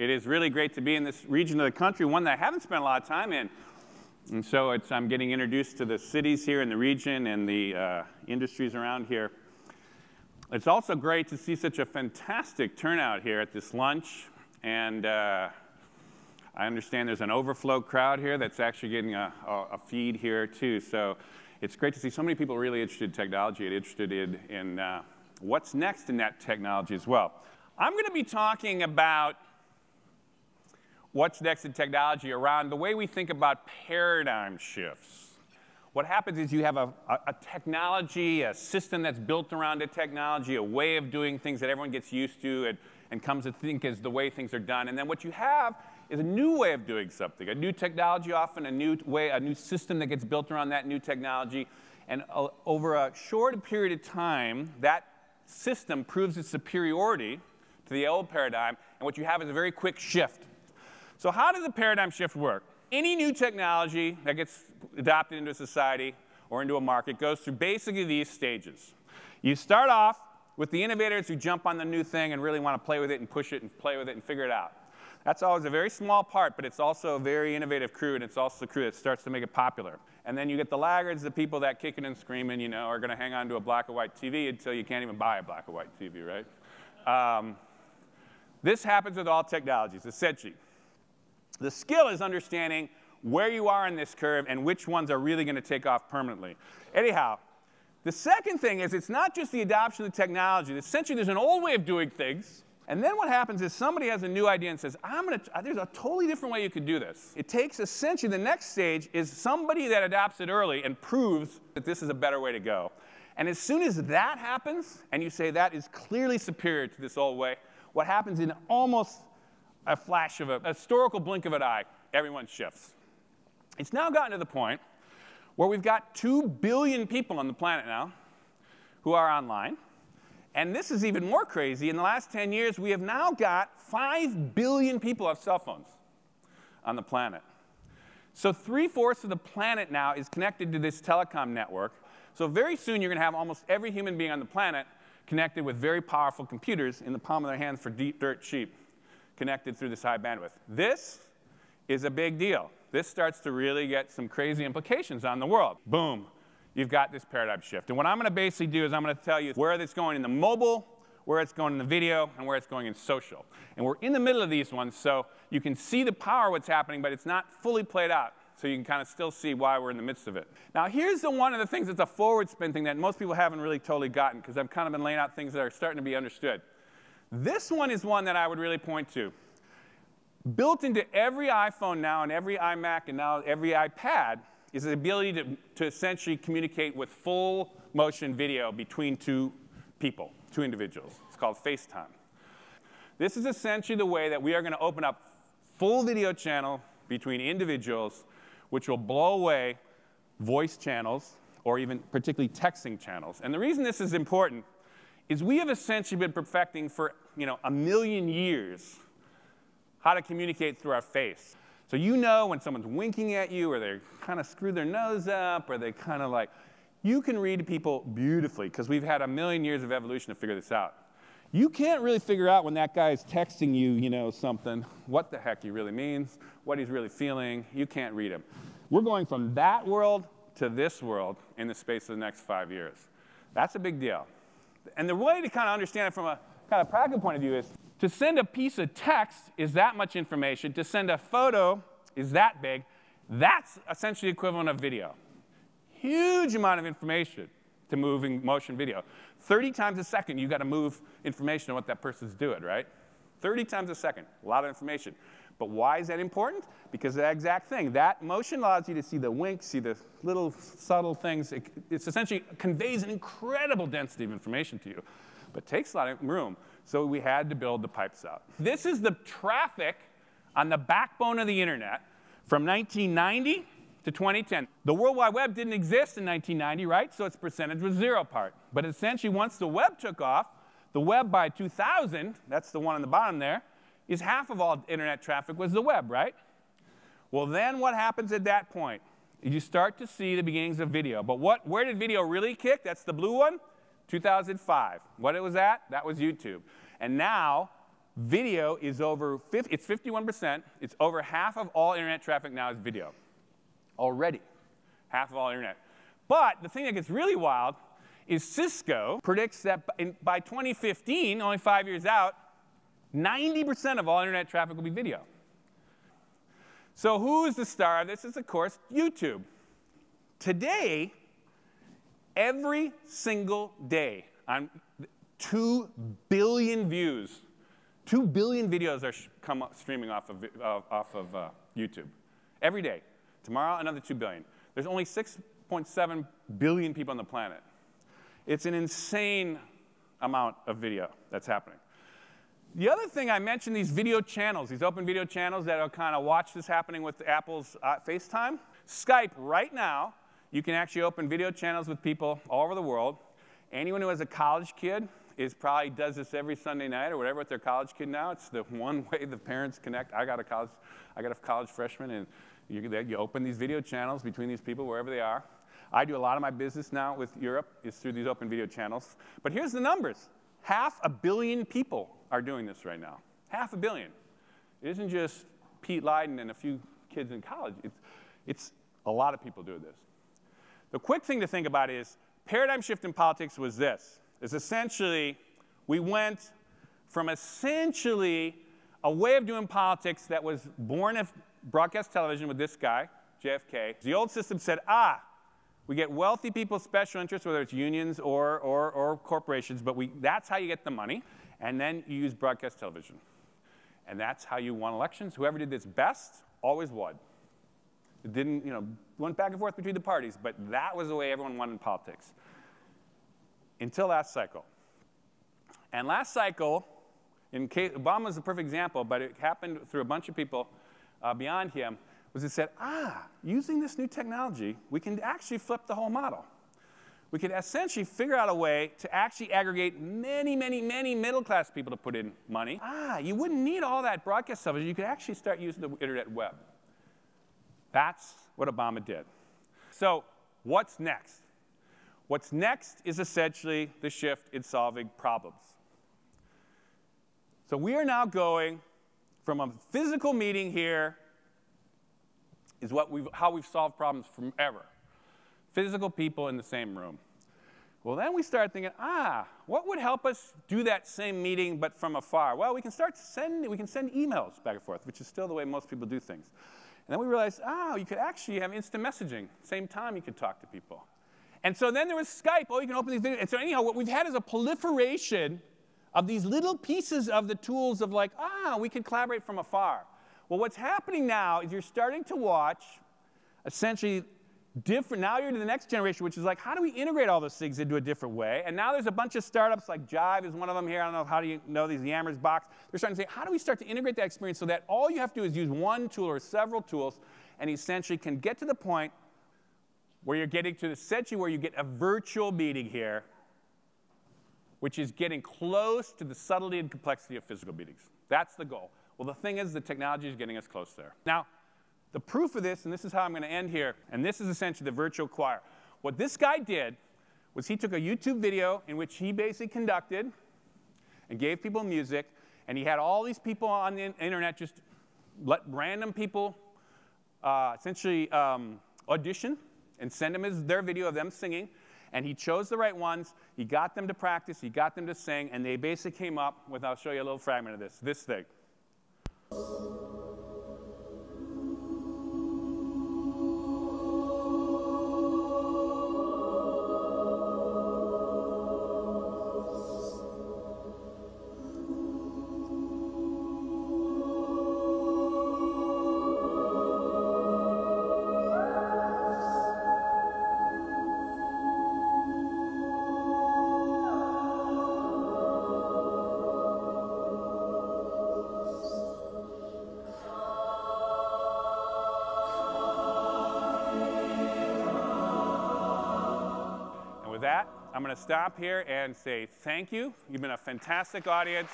It is really great to be in this region of the country, one that I haven't spent a lot of time in. And so I'm getting introduced to the cities here in the region and the industries around here. It's also great to see such a fantastic turnout here at this lunch. And I understand there's an overflow crowd here that's actually getting a feed here, too. So it's great to see so many people really interested in technology and interested in what's next in that technology as well. I'm going to be talking about what's next in technology around the way we think about paradigm shifts. What happens is you have a technology, a system that's built around a technology, a way of doing things that everyone gets used to and comes to think is the way things are done. And then what you have is a new way of doing something, a new technology often, a new system that gets built around that new technology. And over a short period of time, that system proves its superiority to the old paradigm. And what you have is a very quick shift. So how does a paradigm shift work? Any new technology that gets adopted into a society or into a market goes through basically these stages. You start off with the innovators who jump on the new thing and really want to play with it and push it and play with it and figure it out. That's always a very small part, but it's also a very innovative crew, and it's also the crew that starts to make it popular. And then you get the laggards, the people that kicking and screaming, you know, are going to hang on to a black and white TV until you can't even buy a black and white TV, right? This happens with all technologies, essentially. The skill is understanding where you are in this curve and which ones are really going to take off permanently. Anyhow, the second thing is it's not just the adoption of the technology. Essentially, there's an old way of doing things. And then what happens is somebody has a new idea and says, there's a totally different way you could do this. It takes essentially the next stage is somebody that adopts it early and proves that this is a better way to go. And as soon as that happens, and you say that is clearly superior to this old way, what happens in almost a flash of a historical blink of an eye, everyone shifts. It's now gotten to the point where we've got 2 billion people on the planet now who are online. And this is even more crazy. In the last 10 years, we have now got 5 billion people have cell phones on the planet. So 3/4 of the planet now is connected to this telecom network. So very soon, you're going to have almost every human being on the planet connected with very powerful computers in the palm of their hands for deep, dirt cheap, connected through this high bandwidth. This is a big deal. This starts to really get some crazy implications on the world. Boom. You've got this paradigm shift. And what I'm going to basically do is I'm going to tell you where it's going in the mobile, where it's going in the video, and where it's going in social. And we're in the middle of these ones, so you can see the power of what's happening, but it's not fully played out. So you can kind of still see why we're in the midst of it. Now, here's one of the things that's a forward spin thing that most people haven't really totally gotten, because I've kind of been laying out things that are starting to be understood. This one is one that I would really point to. Built into every iPhone now and every iMac and now every iPad is the ability to essentially communicate with full motion video between two people, two individuals. It's called FaceTime. This is essentially the way that we are going to open up full video channel between individuals, which will blow away voice channels or even particularly texting channels. And the reason this is important is we have essentially been perfecting for 1 million years how to communicate through our face. So you know when someone's winking at you, or they kind of screw their nose up, or they kind of like, you can read people beautifully, because we've had 1 million years of evolution to figure this out. You can't really figure out when that guy is texting you, something, what the heck he really means, what he's really feeling. You can't read him. We're going from that world to this world in the space of the next 5 years. That's a big deal. And the way to kind of understand it from a kind of practical point of view is, to send a piece of text is that much information. To send a photo is that big. That's essentially the equivalent of video. Huge amount of information to moving motion video. 30 times a second, you've got to move information on what that person's doing, right? 30 times a second, a lot of information. But why is that important? Because of that exact thing. That motion allows you to see the winks, see the little subtle things. It essentially conveys an incredible density of information to you, but takes a lot of room. So we had to build the pipes out. This is the traffic on the backbone of the internet from 1990 to 2010. The World Wide Web didn't exist in 1990, right? So its percentage was 0 part. But essentially, once the web took off, the web by 2000, that's the one on the bottom there, is half of all internet traffic was the web, right? Well, then what happens at that point? You start to see the beginnings of video. But where did video really kick? That's the blue one. 2005. What it was at? That was YouTube. And now, Video is it's 51%. It's over half of all internet traffic now is video. Already, half of all internet. But the thing that gets really wild is Cisco predicts that by 2015, only 5 years out, 90% of all internet traffic will be video. So who is the star of this? It's, of course, YouTube. Today, every single day, on 2 billion views, 2 billion videos are streaming off of YouTube. Every day. Tomorrow, another 2 billion. There's only 6.7 billion people on the planet. It's an insane amount of video that's happening. The other thing I mentioned, these video channels, these open video channels that will kind of watch this happening with Apple's FaceTime. Skype, right now, you can actually open video channels with people all over the world. Anyone who has a college kid probably does this every Sunday night or whatever with their college kid now. It's the one way the parents connect. I got a college freshman, and you open these video channels between these people wherever they are. I do a lot of my business now with Europe is through these open video channels. But here's the numbers. 500 million people are doing this right now. 500 million. It isn't just Pete Leiden and a few kids in college. It's a lot of people doing this. The quick thing to think about is paradigm shift in politics was this. It's essentially, we went from essentially a way of doing politics that was born of broadcast television with this guy, JFK. The old system said, we get wealthy people's special interests, whether it's unions or corporations, but that's how you get the money. And then you use broadcast television. And that's how you won elections. Whoever did this best always won. It didn't, went back and forth between the parties, but that was the way everyone won in politics. Until last cycle. And last cycle, Obama was a perfect example, but it happened through a bunch of people beyond him, was it said, using this new technology, we can actually flip the whole model. We could essentially figure out a way to actually aggregate many, many, many middle-class people to put in money. You wouldn't need all that broadcast television. You could actually start using the internet web. That's what Obama did. So what's next? What's next is essentially the shift in solving problems. So we are now going from a physical meeting here is how we've solved problems from ever. Physical people in the same room. Well, then we start thinking, what would help us do that same meeting but from afar? Well, we can send emails back and forth, which is still the way most people do things. And then we realized, you could actually have instant messaging. Same time you could talk to people. And so then there was Skype. You can open these videos. And so anyhow, what we've had is a proliferation of these little pieces of the tools of like, we can collaborate from afar. Well, what's happening now is you're starting to watch essentially different. Now you're to the next generation, which is like, how do we integrate all those things into a different way? And now there's a bunch of startups, like Jive is one of them here. I don't know, how do you know these Yammer's box? They're starting to say, how do we start to integrate that experience so that all you have to do is use one tool or several tools and essentially can get to the point where you're getting to essentially where you get a virtual meeting here, which is getting close to the subtlety and complexity of physical meetings. That's the goal. Well, the thing is, the technology is getting us close there. Now, the proof of this, and this is how I'm going to end here, and this is essentially the virtual choir. What this guy did was he took a YouTube video in which he basically conducted and gave people music, and he had all these people on the internet just let random people essentially audition and send them their video of them singing. And he chose the right ones. He got them to practice. He got them to sing. And they basically came up with, I'll show you a little fragment of this thing. That, I'm going to stop here and say thank you. You've been a fantastic audience.